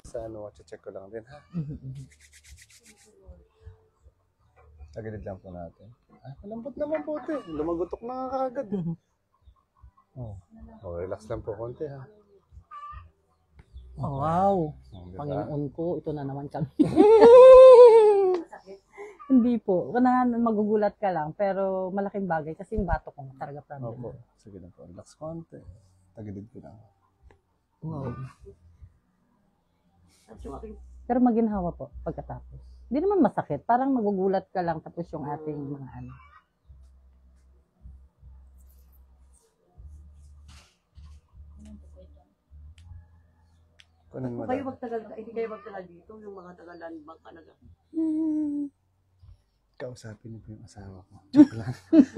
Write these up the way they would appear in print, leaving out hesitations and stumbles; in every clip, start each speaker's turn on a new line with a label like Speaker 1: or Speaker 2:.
Speaker 1: Sa ano, check ko lang din ha. Tagilid lang po natin. Ay, malambot naman po ito. Lumagutok na nga kaagad. Oh, relax lang po konti ha.
Speaker 2: Oh, wow.
Speaker 1: Diba?
Speaker 2: Panginoon ko, ito na naman kami. Hindi po. Kailangan magugulat ka lang, pero malaking bagay kasi yung bato ko talaga problem.
Speaker 1: Opo. Sige lang po. Relax konti. Tagilid ko lang.
Speaker 2: Wow. Pero maginhawa po pagkatapos. Hindi naman masakit. Parang magugulat ka lang tapos yung ating mga ano.
Speaker 1: Kunin mo
Speaker 3: Kayo
Speaker 1: daw.
Speaker 3: magtagal, hindi kayo magtagal dito, yung mga taga-land bank talaga.
Speaker 1: Kausapin niyo po yung asawa ko. Joke lang.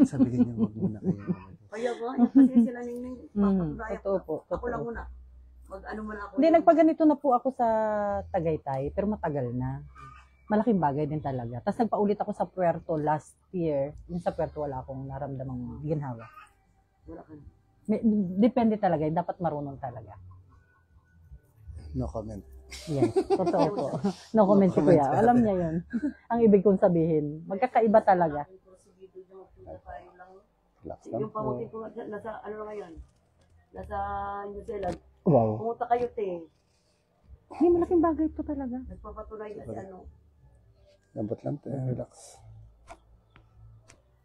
Speaker 1: Sabihin niyo wag muna kayo.
Speaker 3: Kaya ba, yung kasi sila ningning,
Speaker 2: Totoo po.
Speaker 3: ako lang
Speaker 2: Totoo.
Speaker 3: muna. Mag-ano muna ako.
Speaker 2: Hindi, nagpaganito na po ako sa Tagaytay, pero matagal na. Malaking bagay din talaga. Tapos nagpaulit ako sa Puerto last year. Yung sa Puerto wala akong naramdamang ginhawa.
Speaker 3: Wala ka.
Speaker 2: Depende talaga. Dapat marunong talaga.
Speaker 1: No comment.
Speaker 2: Yes, totoo po. No comment si Kuya. Alam niya yun. Ang ibig kong sabihin. Magkakaiba talaga.
Speaker 1: Relax lang
Speaker 3: Yung
Speaker 1: po.
Speaker 3: pamuti ko, nasa, ano na ngayon? Nasa New Zealand.
Speaker 2: Wow.
Speaker 3: Pumunta kayo, te.
Speaker 2: Hindi, malaking bagay ito talaga.
Speaker 3: Nagpapatunay na si ano.
Speaker 1: Lambot lang te. Relax.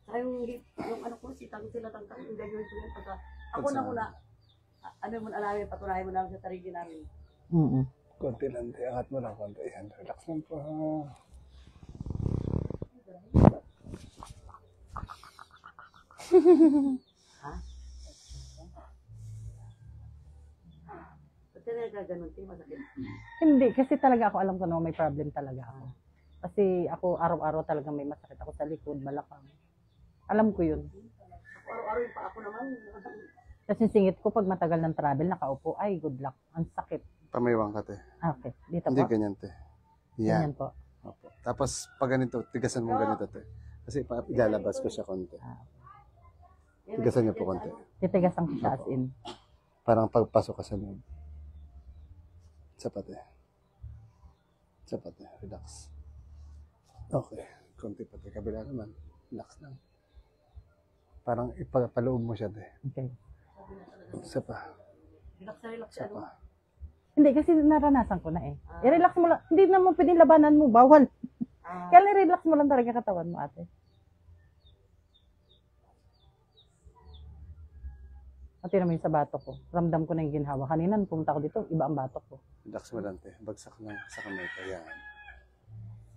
Speaker 3: Saka yung ano ko, sila tangtang, yung gagawin ko yun. Pagka, ako na muna, ano mo na namin, patunayan mo namin sa tarigi namin.
Speaker 1: Konti lang te. Angat mo lang konti. Yan. Relax lang po ha.
Speaker 3: Ha? Ba't ka nagkaganon, te? Masakit.
Speaker 2: Hindi, kasi talaga ako alam ko na may problem talaga ako. Kasi ako araw-araw talaga may masakit ako sa likod, balakang. Alam ko yun.
Speaker 3: Araw-araw yung pa ako naman.
Speaker 2: Kasi singit ko pag matagal ng travel, nakaupo, ay good luck. Ang sakit.
Speaker 1: Pamaywang ka te.
Speaker 2: Okay, dito
Speaker 1: Hindi
Speaker 2: po.
Speaker 1: ganyan te.
Speaker 2: Ganyan
Speaker 1: Yan.
Speaker 2: po.
Speaker 1: Opo. Tapos pag ganito, tigasan mo ganito te. Kasi ilalabas ko siya konti. Tigasan niyo po konti.
Speaker 2: Titigasan ko siya as in.
Speaker 1: Parang pagpasok ka sa loob. Sapat eh. Sapat eh. Relax. Okay. Konti pa te. Kabila naman. Relax lang. Parang ipapaloob mo siya te.
Speaker 2: Okay.
Speaker 1: Isa pa.
Speaker 3: Relax na relax.
Speaker 1: Isa
Speaker 3: Ano?
Speaker 1: pa.
Speaker 2: Hindi, kasi naranasan ko na eh. I-relax mo lang. Hindi naman pwedeng labanan mo. Bawal. Kaya relax mo lang talaga katawan mo, ate. At naman yung sa batok ko. Ramdam ko na yung ginhawa. Kanina, nung pumunta ko dito, iba ang batok ko.
Speaker 1: Relax mo lang te. Bagsak lang sa kamay ko. Yan.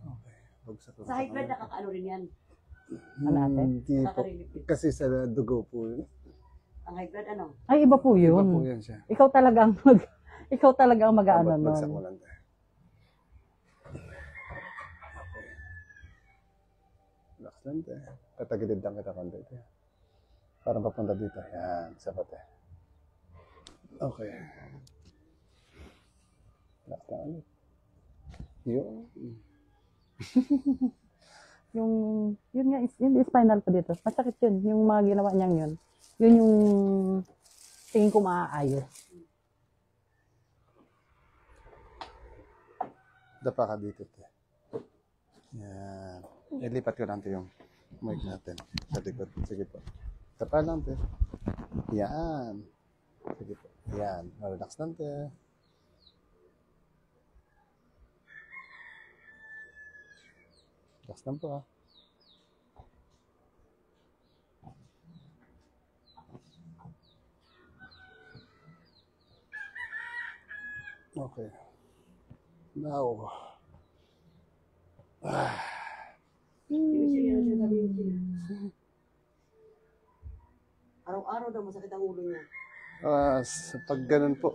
Speaker 1: Okay. Bagsak lang
Speaker 3: Sa high blood, nakakaano rin yan.
Speaker 2: Ano, ate?
Speaker 1: Hindi po.
Speaker 3: Nakakarinig.
Speaker 1: Kasi sa dugo po yun.
Speaker 3: Ang high blood, ano?
Speaker 2: Ay, iba po
Speaker 1: Iba
Speaker 2: yun.
Speaker 1: po yan siya.
Speaker 2: Ikaw talaga ang ikaw talaga ang mag-aano
Speaker 1: Bagsak mo
Speaker 2: nun.
Speaker 1: lang te. Okay. Relax lang te. Tatagilid lang kita konti te. Parang papunta dito. Yan. Sapat eh. Okay. Relax lang ulit. Yun.
Speaker 2: Yun nga, yung spinal ko dito. Masakit yun. Yung mga ginawa niyang yun. Yun yung tingin ko maaayos.
Speaker 1: Dapa ka dito te. Yan. Ilipat ko lang te yung mic natin sa likod. Sige po. Dapa lang te. Yan. Sige po. Yan. Relax lang te. Relax lang po ah. Okay. Now.
Speaker 3: Araw-araw daw masakit ang ulo niya.
Speaker 1: Sa pag ganun po.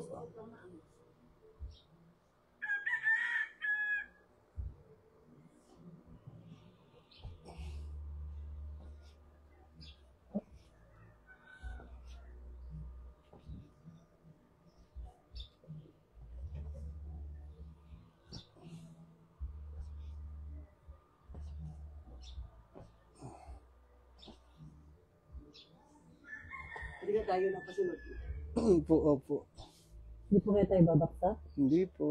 Speaker 3: Hindi ka tayo napasunod.
Speaker 1: Opo, opo.
Speaker 2: Hindi po kayo tayo babaksa?
Speaker 1: Hindi po.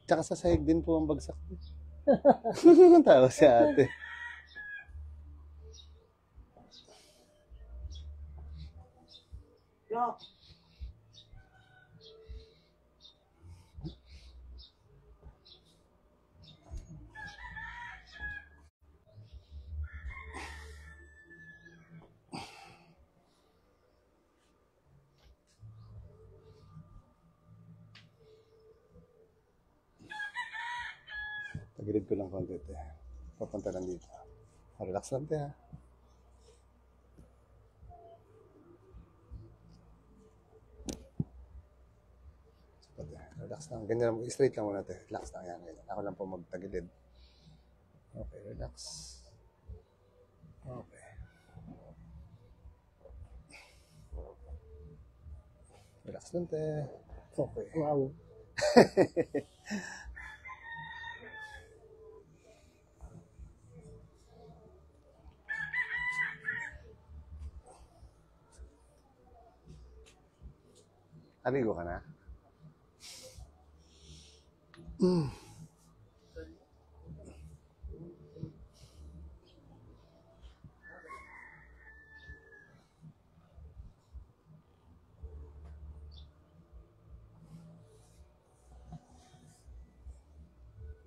Speaker 1: Tsaka sa sahig din po ang bagsak. Tawa si ate.
Speaker 3: Yo.
Speaker 1: Tagilid ko lang konti. Papunta lang dito. Relax lang te ha. Relax lang. Ganyan lang. Straight lang muna te. Relax lang yan. Ganyan. Ako lang po magtagilid. Okay, relax. Okay. Relax lang te. Okay.
Speaker 2: Wow.
Speaker 1: Aligo ka na?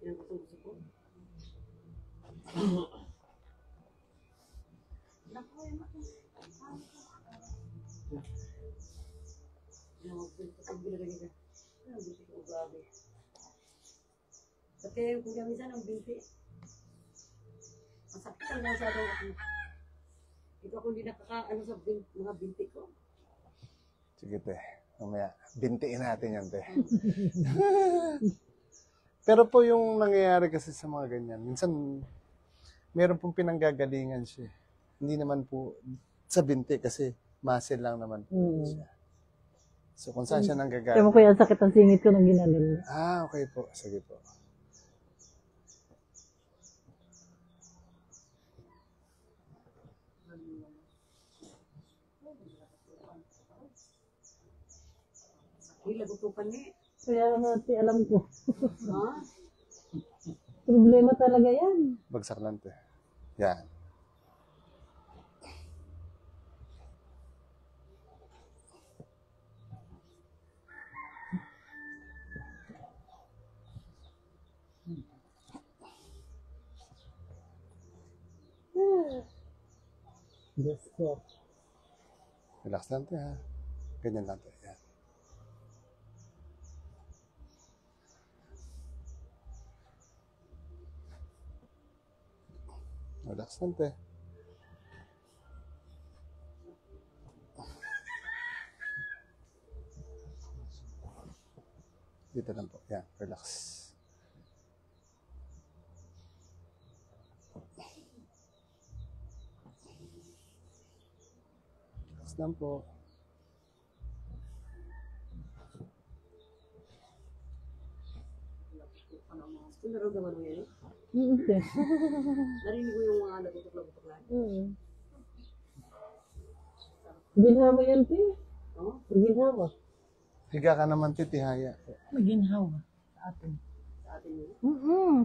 Speaker 3: Yan ang gusto ko. Naku, yan ako. Yan ang pag binigay ka. Yan ang binti ko, grabe. Pati kung kaya minsan ang binti. Ang sakit ang masyadong ako. Ikaw kung hindi nakakaano sa mga binti ko.
Speaker 1: Sige te. Mamaya, bintiin natin yan te. Pero po yung nangyayari kasi sa mga ganyan, minsan meron pong pinanggagalingan siya. Hindi naman po sa binti kasi muscle lang naman po siya. So kung saan siya
Speaker 2: Kaya
Speaker 1: nanggagaling.
Speaker 2: mo kaya sakit ang singit ko nung ginanil.
Speaker 1: Ah, okay po. Sige po.
Speaker 3: Uy, lagutupan niya.
Speaker 2: Kaya nga, alam ko.
Speaker 3: Ha?
Speaker 2: Problema talaga yan.
Speaker 1: Bagsak lang te. Yan.
Speaker 2: Diyos ko.
Speaker 1: Relax lang te ha. Ganyan lang te. Yan. Relax lang te. Dito lang po. Yan. Relax. Relax lang po.
Speaker 3: Kung naramdaman mo yan,
Speaker 2: Hindi.
Speaker 3: narinig ko yung mga lagutok-lagutok lang.
Speaker 2: Ginhawa yan, Pi.
Speaker 3: Oh?
Speaker 2: Ginhawa.
Speaker 1: Higa ka naman titihaya.
Speaker 2: Ginhawa sa atin.
Speaker 3: Sa atin yun.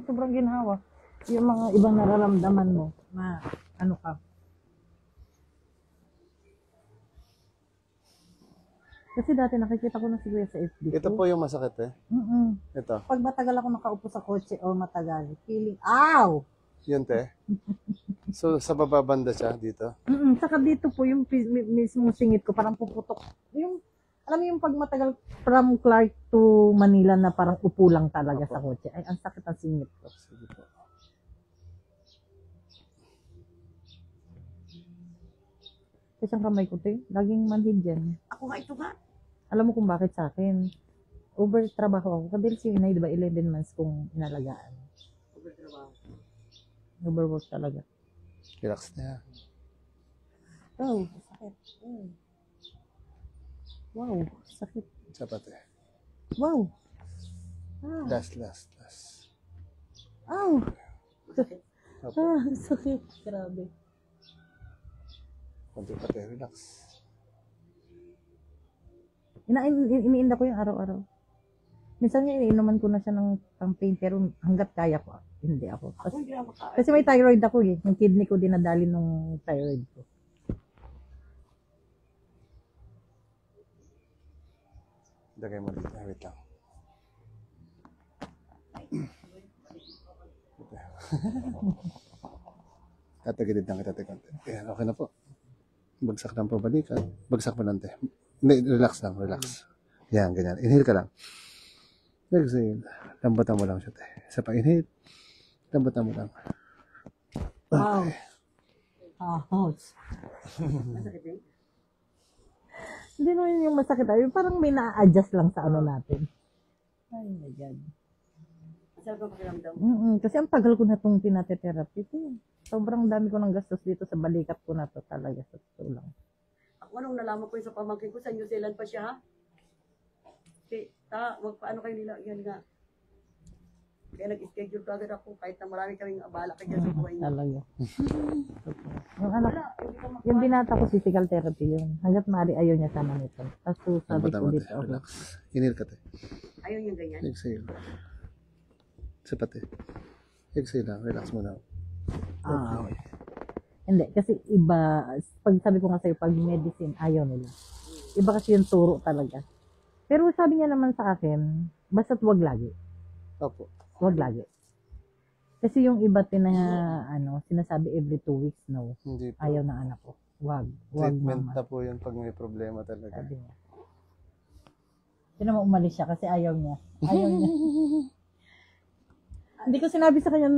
Speaker 2: Sobrang ginhawa. Yung mga ibang nararamdaman mo na ano ka. Kasi dati nakikita ko na si Kuya sa FB.
Speaker 1: Ito po yung masakit eh. Ito.
Speaker 2: Pag matagal ako nakaupo sa kotse o matagal, feeling, ow!
Speaker 1: Yun te. So sa baba banda siya dito.
Speaker 2: Saka dito po yung mismo singit ko parang puputok. Yung, alam mo yung pag matagal from Clark to Manila na parang upo lang talaga sa kotse. Ay, ang sakit ang singit ko.
Speaker 1: Sige po.
Speaker 2: Kasi ang kamay ko, te, laging manhid yan.
Speaker 3: Ako nga ito nga.
Speaker 2: Alam mo kung bakit sa akin? Over trabaho ako. Kadil si Inay, di ba, 11 months kong inalagaan.
Speaker 3: Overtrabaho.
Speaker 2: Overwork talaga.
Speaker 1: Relax na.
Speaker 2: Oh, sakit. Wow, sakit.
Speaker 1: Sapat eh.
Speaker 2: Wow.
Speaker 1: Last.
Speaker 2: Ow.
Speaker 1: Opo.
Speaker 2: Sakit. Grabe.
Speaker 1: Konti pa te. Relax.
Speaker 2: Iniinda ko yung araw-araw. Minsan nga iniinuman ko na siya ng pang pain, pero hanggat kaya ko, hindi ako.
Speaker 3: Ako hindi na makain.
Speaker 2: Kasi may thyroid ako eh. Yung kidney ko dinadali nung thyroid ko.
Speaker 1: Lagay mo dito. Wait lang. Tatagilid lang kita konti. Ayan, okay na po. Bagsak lang po balikan. Bagsak mo lang, te. Hindi, relax lang, relax. Yan, ganyan. Inhale ka lang. Exhale. Lambutan mo lang siya, te. Isa pa, inhale. Lambutan mo lang.
Speaker 2: Wow. Ouch.
Speaker 3: Masakit din.
Speaker 2: Hindi naman yung masakit. Yung parang may na-adjust lang sa ano natin. Ay my God.
Speaker 3: Masarap ang pakiramdam.
Speaker 2: Kasi ang tagal ko na itong pinate-therapy. Sobrang dami ko ng gastos dito sa balikat ko na to talaga. Sa totoo lang.
Speaker 3: Ako nung nalaman ko yung sa pamangkin ko, sa New Zealand pa siya ha. Okay, magpaano kayo nila, yan nga. Kaya nag-schedule ko agad ako kahit na marami kaming abala kaya sa buhay niya.
Speaker 2: Talaga. Yung anak,
Speaker 3: Wala, hindi ka
Speaker 2: yung binata ko physical therapy yun. Hanggat maaari ayaw niya sana nito. Tapos sabi
Speaker 1: Lambutan
Speaker 2: ko
Speaker 1: mo, te.
Speaker 2: dito ako.
Speaker 1: Relax. Inhale ka, te.
Speaker 3: Ayaw yung ganyan.
Speaker 1: Exhale. Isa pa, te. Exhale lang. Relax mo lang.
Speaker 2: Ah, okay. Hindi, kasi iba, pag sabi ko nga sa'yo, pag medicine, ayaw nila. Iba kasi yung turo talaga. Pero sabi niya naman sa akin, basta't wag lagi.
Speaker 1: Opo.
Speaker 2: Wag lagi. Kasi yung iba sinasabi every 2 weeks, no.
Speaker 1: Hindi po.
Speaker 2: Ayaw ng anak ko. Wag. Wag
Speaker 1: Treatment
Speaker 2: mama.
Speaker 1: na po yun pag may problema talaga.
Speaker 2: Sabi niya. Hindi naman umalis siya kasi ayaw niya. Ayaw niya. Hindi ko sinabi sa kanya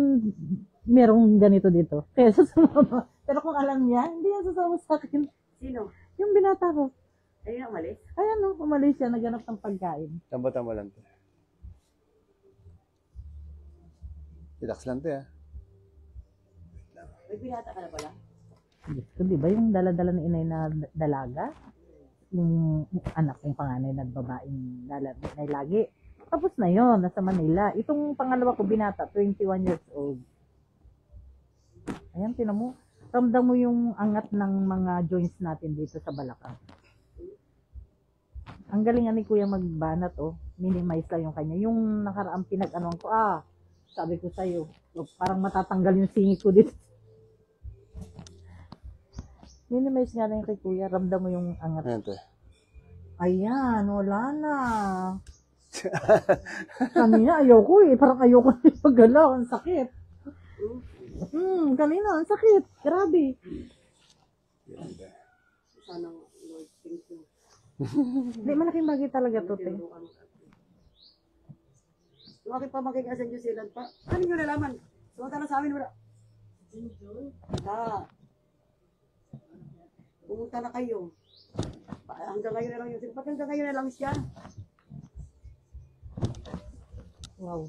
Speaker 2: merong ganito dito. Kaya sasama. Pero kung alam niya, hindi niya sasama sa akin.
Speaker 3: Sino?
Speaker 2: Yung binata ko.
Speaker 3: Ayun ang umalis.
Speaker 2: Ayan no, umalis siya, naghanap ng pagkain.
Speaker 1: Lambutan mo lang, te. Relax lang, te, ha.
Speaker 3: May binata ka na pala.
Speaker 2: Diyos ko, di ba yung dala-dala ng inay na dalaga? Yung anak kong panganay na babaeng na lagi. Tapos na yon, nasa Manila. Itong pangalawa ko binata, 21 years old. Ayan, tinan mo. Ramdam mo yung angat ng mga joints natin dito sa balakang. Ang galing ni Kuya magbanat, oh. Minimize lang yung kanya. Yung nakaraang pinag-anuan ko, sabi ko sa'yo, parang matatanggal yung singit ko dito. Minimize nga lang kay Kuya, ramdam mo yung angat.
Speaker 1: Ayan, te.
Speaker 2: Ayan, wala na. Kanina ayoko eh, parang ayoko na pagalaw, ang sakit. Kanina, ang sakit. Grabe.
Speaker 1: Yan, te.
Speaker 3: Sana, Lord, thank you.
Speaker 2: Hindi, malaking bagay talaga to, te.
Speaker 3: Yung aking pamangkin nga sa New Zealand pa, ano nyo nalaman? Sumunta sa amin, wala. Pumunta na kayo. Hanggang ngayon na lang yun. Ba't hanggang ngayon na lang siya?
Speaker 2: Wow.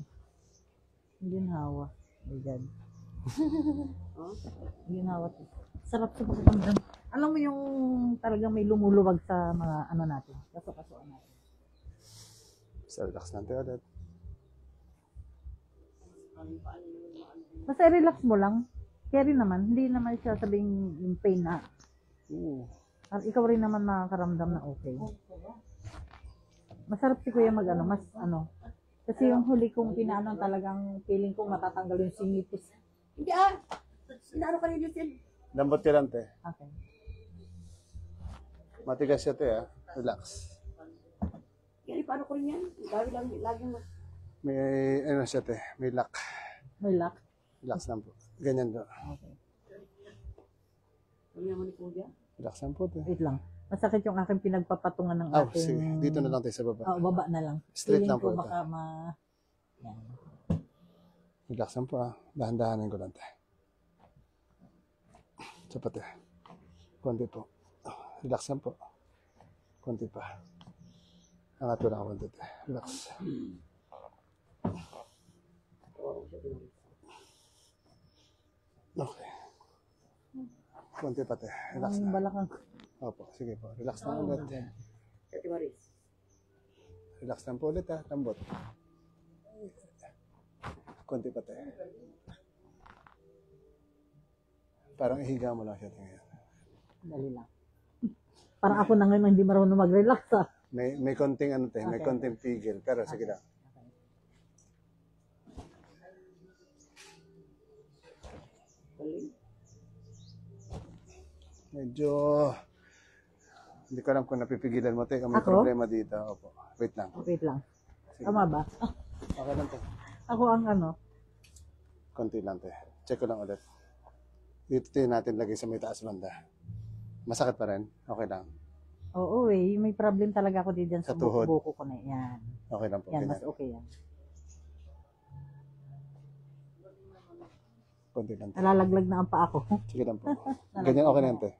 Speaker 2: Ginhawa. My God.
Speaker 3: Oh?
Speaker 2: Ginhawa. Sarap sa pakiramdam. Alam mo yung talagang may lumuluwag sa mga ano natin. Kaso-kasuan natin.
Speaker 1: Basta relax lang, te, ulit.
Speaker 2: Basta relax mo lang. Kaya rin naman, hindi naman siya sabing yung pain na. Ikaw rin naman makakaramdam na okay. Masarap si Kuya mag mas Kasi yung huli kong pinaano talagang feeling kong matatanggal yung singipis.
Speaker 3: Hindi Inaano ka rin yun?
Speaker 1: Lambot ka lang, te.
Speaker 2: Okay.
Speaker 1: Matigas siya, te, ha. Relax.
Speaker 3: Yan, paano ko rin yan? Laging mas.
Speaker 1: May, siya, te. May lock.
Speaker 2: May lock.
Speaker 1: Relax lang po. Ganyan po.
Speaker 2: Okay.
Speaker 3: Ano naman ni Kuya?
Speaker 1: Relax lang po, te.
Speaker 2: Wait lang. Masakit yung aking pinagpapatungan ng ating...
Speaker 1: Sige. Dito na lang, te, sa baba.
Speaker 2: baba na lang.
Speaker 1: Straight
Speaker 2: Feeling
Speaker 1: lang po
Speaker 2: ko
Speaker 1: ito.
Speaker 2: baka Yan.
Speaker 1: Relax lang po, ha. Dahan-dahanin ko lang, te. Sapat, te. Konti po. Relax lang po. Konti pa. Angat ko lang konti, te. Relax. Okay. Konti pa, te. Relax
Speaker 2: Ang
Speaker 1: na.
Speaker 2: balakang.
Speaker 1: Opo, sige po. Relax lang ulit.
Speaker 3: Ate Maris.
Speaker 1: Relax lang po ulit, ha. Lambot. Konti pa, te. Parang ihiga mo lang siya, te, ngayon.
Speaker 2: Dali lang. Parang ako na ngayon hindi marunong mag-relax,
Speaker 1: May konting ano te, may
Speaker 2: Okay.
Speaker 1: konting pigil. Pero sige lang. Medyo, hindi ko alam kung napipigilan mo te. Kung may
Speaker 2: Ako?
Speaker 1: problema dito. Opo. Wait lang.
Speaker 2: Wait lang.
Speaker 1: Sige.
Speaker 2: Tama ba?
Speaker 1: Okay lang te.
Speaker 2: Ako ang ano.
Speaker 1: Konti lang te. Check ko lang ulit. Dito te natin lagay sa may taas banda. Masakit pa rin? Okay lang.
Speaker 2: Oo eh. May problem talaga ako dyan
Speaker 1: Sa
Speaker 2: sa
Speaker 1: tuhod?
Speaker 2: buko ko na yan.
Speaker 1: Okay lang po.
Speaker 2: Yan,
Speaker 1: Ganyan.
Speaker 2: mas okay yan.
Speaker 1: Konti lang te.
Speaker 2: Nalalaglag na ang paa ko.
Speaker 1: Sige lang po. Ganyan okay na yan te.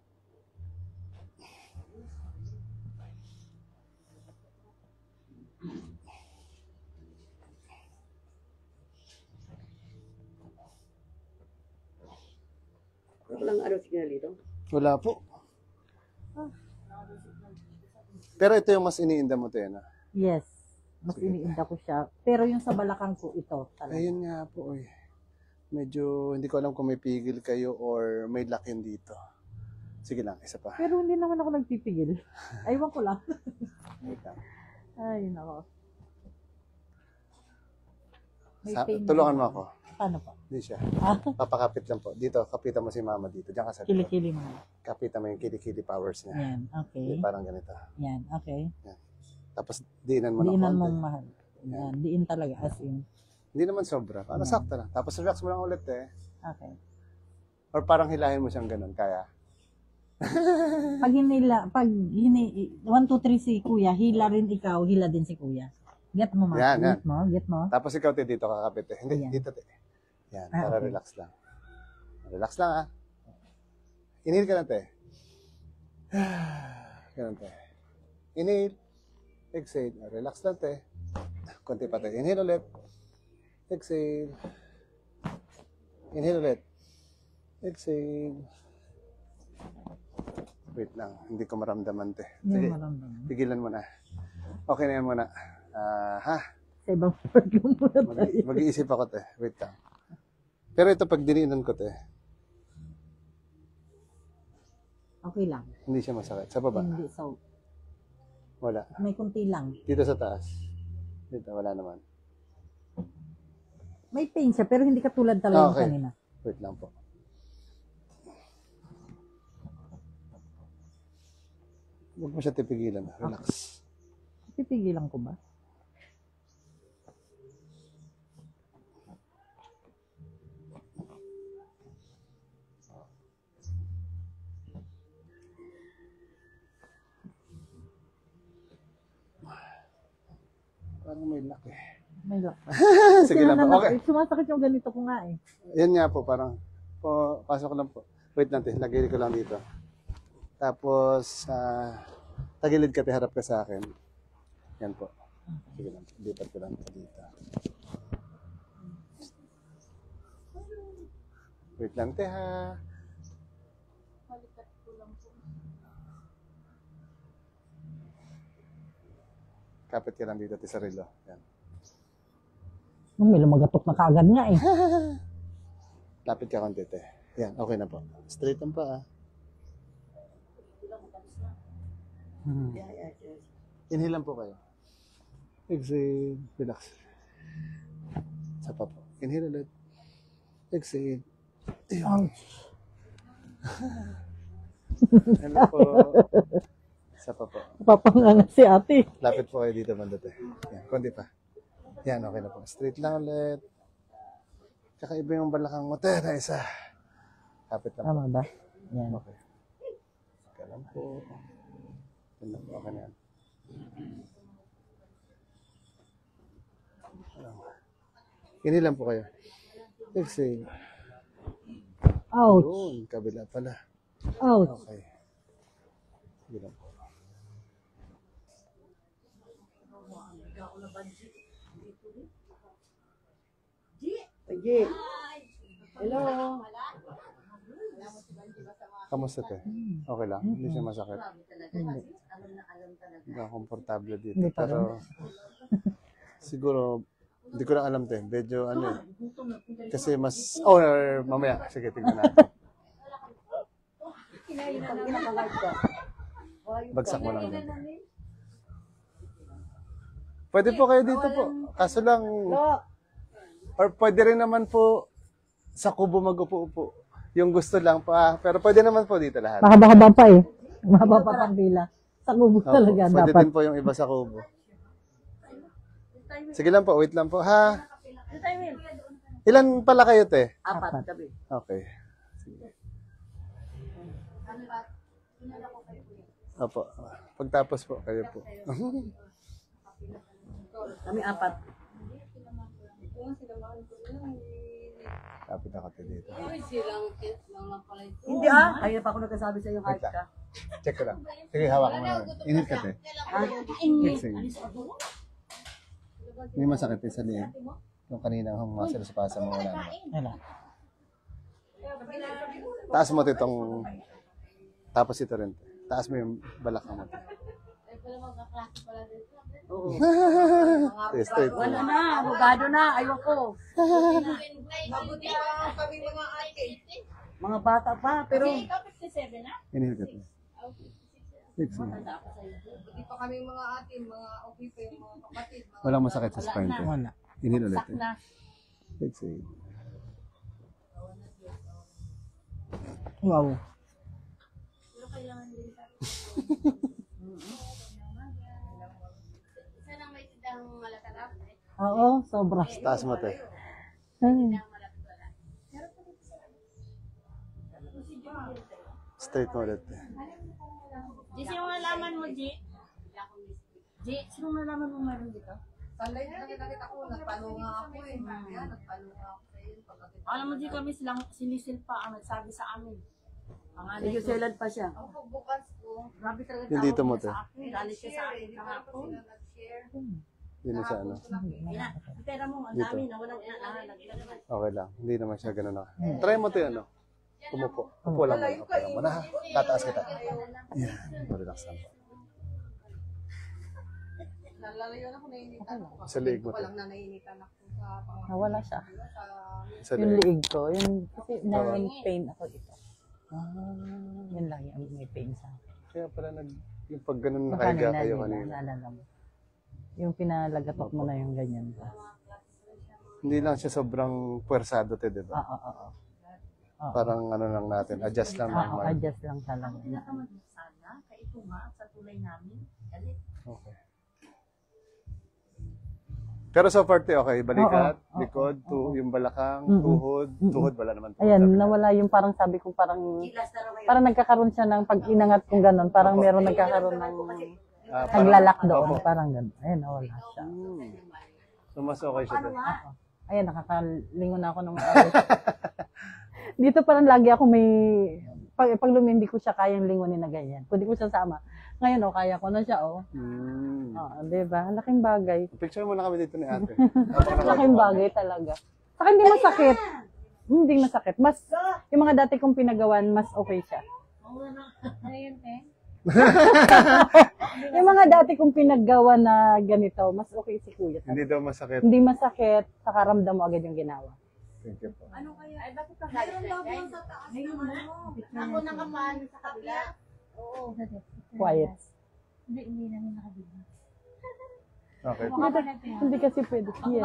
Speaker 3: Walang ano signal dito.
Speaker 1: Wala po. Pero ito yung mas iniinda mo te na.
Speaker 2: Yes. Mas iniinda ko siya. Pero yung sa balakang ko, ito talaga.
Speaker 1: Ayun nga po eh. Medyo hindi ko alam kung may pigil kayo or may lakin dito. Sige lang, isa pa.
Speaker 2: Pero hindi naman ako nagpipigil. Aywan ko lang.
Speaker 1: Wait lang.
Speaker 2: Ay, nako. May
Speaker 1: Sa,
Speaker 2: pain
Speaker 1: tulungan mo
Speaker 2: naman.
Speaker 1: ako.
Speaker 2: Paano pa?
Speaker 1: Hindi siya.
Speaker 2: Ah,
Speaker 1: Papakapit lang po. Dito, kapitan mo si mama dito. Diyan ka sa likod.
Speaker 2: kilikili mo.
Speaker 1: Kapitan mo yung kilikili powers niya.
Speaker 2: Yan, okay.
Speaker 1: Hindi, parang ganito.
Speaker 2: Yan, okay.
Speaker 1: Tapos diinan mo ng
Speaker 2: Diinan
Speaker 1: konti.
Speaker 2: mong mahal. Yan, diin talaga as in.
Speaker 1: Hindi naman sobra. Parang sakto lang. Tapos relax mo lang ulit eh.
Speaker 2: Okay.
Speaker 1: Or parang hilahin mo siyang ganun. Kaya.
Speaker 2: Pag 1, 2, 3 si kuya, hila rin ikaw, hila din si kuya. Get mo, ma?
Speaker 1: Yan, yan.
Speaker 2: Get mo, get mo.
Speaker 1: Tapos ikaw te dito kakapit eh. Hindi,
Speaker 2: Ayan.
Speaker 1: dito te. Yan,
Speaker 2: Ah,
Speaker 1: para
Speaker 2: okay.
Speaker 1: relax lang. Relax lang ah. Inhale ka na te. Ganun te. Inhale. Exhale. Relax lang te. Konti pa te. Inhale ulit. Exhale. Inhale ulit. Exhale. Wait lang. Hindi ko maramdaman te. Sige,
Speaker 2: Yung maramdaman.
Speaker 1: pigilan mo na. Okay na yan muna. Ha?
Speaker 2: Sa ibang program muna tayo.
Speaker 1: Mag-iisip ako te. Wait lang. Pero ito pag diniinan ko te,
Speaker 2: Okay lang.
Speaker 1: hindi siya masakit. Sa baba?
Speaker 2: Hindi, so,
Speaker 1: Wala.
Speaker 2: may kunti lang.
Speaker 1: Dito sa taas? Dito, wala naman.
Speaker 2: May pain siya, pero hindi katulad talaga
Speaker 1: Okay.
Speaker 2: ng kanina.
Speaker 1: Wait lang po. Huwag mo siya tipigilan. Relax.
Speaker 2: Pipigilan ko ba?
Speaker 1: Parang may lock eh.
Speaker 2: May lock.
Speaker 1: Sige lang po. Okay.
Speaker 2: Sumasakit yung ganito ko nga eh.
Speaker 1: Yan nga po, parang pasok lang po. Wait lang, te. Lagay ko lang dito. Tapos, tagilid ka, te. Harap ka sa akin. Yan po. Sige lang. Lipat ko lang po dito. Wait lang, te, ha. Kapit ka lang dito, te, sa relo. Yan.
Speaker 2: May lumagatok na kaagad nga eh.
Speaker 1: Lapit ka konti, te. Yan, okay na po. Straight ang pa,
Speaker 3: Yeah, yeah, yes.
Speaker 1: Inhale lang po kayo. Exhale. Relax. Isa pa po. Inhale ulit. Exhale. Ayun.
Speaker 2: Ouch.
Speaker 1: Hello po. Isa pa po.
Speaker 2: Papanganga si ate.
Speaker 1: Lapit po kayo dito, banda, te. Yan, konti pa. Yan, okay na po. Straight lang ulit. Kakaiba yung balakang mo, te, na isa. Lapit lang po.
Speaker 2: Tama ba? Yan.
Speaker 1: Okay. Okay lang po. Yan lang po. Okay na yan. Inhale lang po kayo. Exhale.
Speaker 2: Ouch.
Speaker 1: Yun, kabila pala.
Speaker 2: Ouch.
Speaker 1: Okay. Sige lang po.
Speaker 3: Sige. Hello.
Speaker 1: Kamusta te? Okay lang? Hindi siya masakit?
Speaker 2: Hindi.
Speaker 1: Hindi ako komportable dito.
Speaker 2: Hindi pa
Speaker 1: Pero siguro, hindi ko lang alam te. Medyo ano eh. Kasi mas, mamaya. Sige, tingnan natin.
Speaker 3: Pag kinakagat ka.
Speaker 1: Bagsak mo lang dyan. Pwede po kayo dito po. Kaso lang, or pwede rin naman po sa kubo mag-upo-upo. Yung gusto lang pa. Pero pwede naman po dito lahat.
Speaker 2: Mahaba-haba pa eh. Mahaba pa pang pila. Sa kubo
Speaker 1: Opo,
Speaker 2: talaga
Speaker 1: pwede
Speaker 2: dapat.
Speaker 1: din po yung iba sa kubo. Sige lang po, wait lang po. Ha? Ilan pala kayo, te?
Speaker 3: Apat kami.
Speaker 1: Okay. Sige. Opo. Pagtapos po, kayo po.
Speaker 3: Kami apat.
Speaker 1: Kapit ako dito.
Speaker 3: Hindi ah. Kaya pa ako nagkasabi sa iyo,
Speaker 1: Wait
Speaker 3: kahit
Speaker 1: lang.
Speaker 3: ka.
Speaker 1: Check ko lang. Sige, hawak mo naman. Init ka, te. Sige. May masakit eh sa liig. Yung kanina ang muscle sa pasa mo, wala naman.
Speaker 2: Wala.
Speaker 1: Taas mo itong... Tapos ito rin. Taas mo yung balak mo.
Speaker 3: Oo.
Speaker 1: Sige, straight mo.
Speaker 3: Wala na. Abogado na. Ayoko. Mga bata pa. Pero
Speaker 1: Inhale ka, te. Sige.
Speaker 4: Hindi pa kami mga atin, mga okay pa yung mga kapatid.
Speaker 1: Walang masakit sa spine, te.
Speaker 2: Wala.
Speaker 1: Inhale ulit, te. Sige.
Speaker 2: Wow.
Speaker 4: Sana may tidang malatarap.
Speaker 2: Oo, sobra.
Speaker 1: Taas mo, te.
Speaker 2: Ay.
Speaker 1: Straight mo ulit, te.
Speaker 4: Di, sino nalaman mo, G? G, sino nalaman mo meron dito? Sanday na nakita ko, nagpalo nga ako eh. Yan, nagpalo nga ako sa iyo. Alam mo, G, kami silang sinisil pa ang nagsabi sa amin. Ang anay
Speaker 3: sige,
Speaker 4: ko.
Speaker 3: selan pa siya.
Speaker 4: Ako, bukas ko. Grabe talaga
Speaker 1: Yung dito mo, te.
Speaker 4: sa akin. Galit siya sa akin kahapon.
Speaker 1: Yun na siya, ano.
Speaker 4: Pera mo, ang dami na walang inaalag.
Speaker 1: Okay lang. Hindi naman siya ganun na. Try mo to yun, ano. Umupo. Upo lang muna. Upo lang muna, ha. Tataas kita. Yan. Relax lang po.
Speaker 4: Nalalayo na ako, nainitan ako.
Speaker 1: Sa liig mo, te.
Speaker 4: Walang na nainitan ako sa pangalawa.
Speaker 2: Nawala siya.
Speaker 1: Sa
Speaker 2: Yung
Speaker 1: liig.
Speaker 2: liig ko, yung kasi may pain ako dito. Yan lang yung may pain sa akin.
Speaker 1: Kaya pala yung pag ganun
Speaker 2: Yung
Speaker 1: nakahiga
Speaker 2: kanina,
Speaker 1: kayo
Speaker 2: di ba?
Speaker 1: kanina.
Speaker 2: Naalala mo. Yung pinalagatok mo na yung ganyan pa.
Speaker 1: Hindi lang siya sobrang puwersado, te, di ba?
Speaker 2: Oo.
Speaker 1: Parang ano lang natin. Adjust lang
Speaker 2: Oo,
Speaker 1: naman.
Speaker 2: adjust lang talaga.
Speaker 4: Sana, kaito nga sa tulay namin. Galit.
Speaker 1: Okay. Pero so far, te, okay. Balikat,
Speaker 2: Oo,
Speaker 1: likod, yung balakang,
Speaker 2: Mm-mm.
Speaker 1: tuhod. Tuhod, wala naman. tuhod
Speaker 2: Ayan,
Speaker 1: sa kabila.
Speaker 2: nawala yung parang sabi ko parang
Speaker 3: Kilas na raw ngayon.
Speaker 2: parang nagkakaroon siya ng pag inangat kong gano'n, parang meron nagkakaroon ng naglalak doon, parang gano'n. Ayan, nawala siya.
Speaker 1: So, mas okay siya, te.
Speaker 2: Ayan, nakakalingon na ako ng maayos. Dito parang lagi ako may, pag lumindi ko siya kayang lingonin na ganyan. Pwede ko siya sama. Ngayon, kaya ko na siya, diba? Laking bagay.
Speaker 1: Picture muna kami dito ni ate.
Speaker 2: Laking bagay talaga. Saka hindi masakit. Hindi masakit. Mas, yung mga dati kong pinagawan, mas okay siya.
Speaker 4: Ayun, eh.
Speaker 2: Yung mga dati kong pinagawa na ganito, mas okay si kuya.
Speaker 1: Hindi daw masakit.
Speaker 2: Hindi masakit, saka ramdam mo agad yung ginawa.
Speaker 1: Thank you po.
Speaker 4: Ano kaya? Ay, bakit ka galit? Mayroon sa taas naman. Ako nakapan sa kabila. Oo.
Speaker 2: Quiet.
Speaker 4: Hindi namin nakabila.
Speaker 1: Okay.
Speaker 2: Hindi kasi pwede. Yes.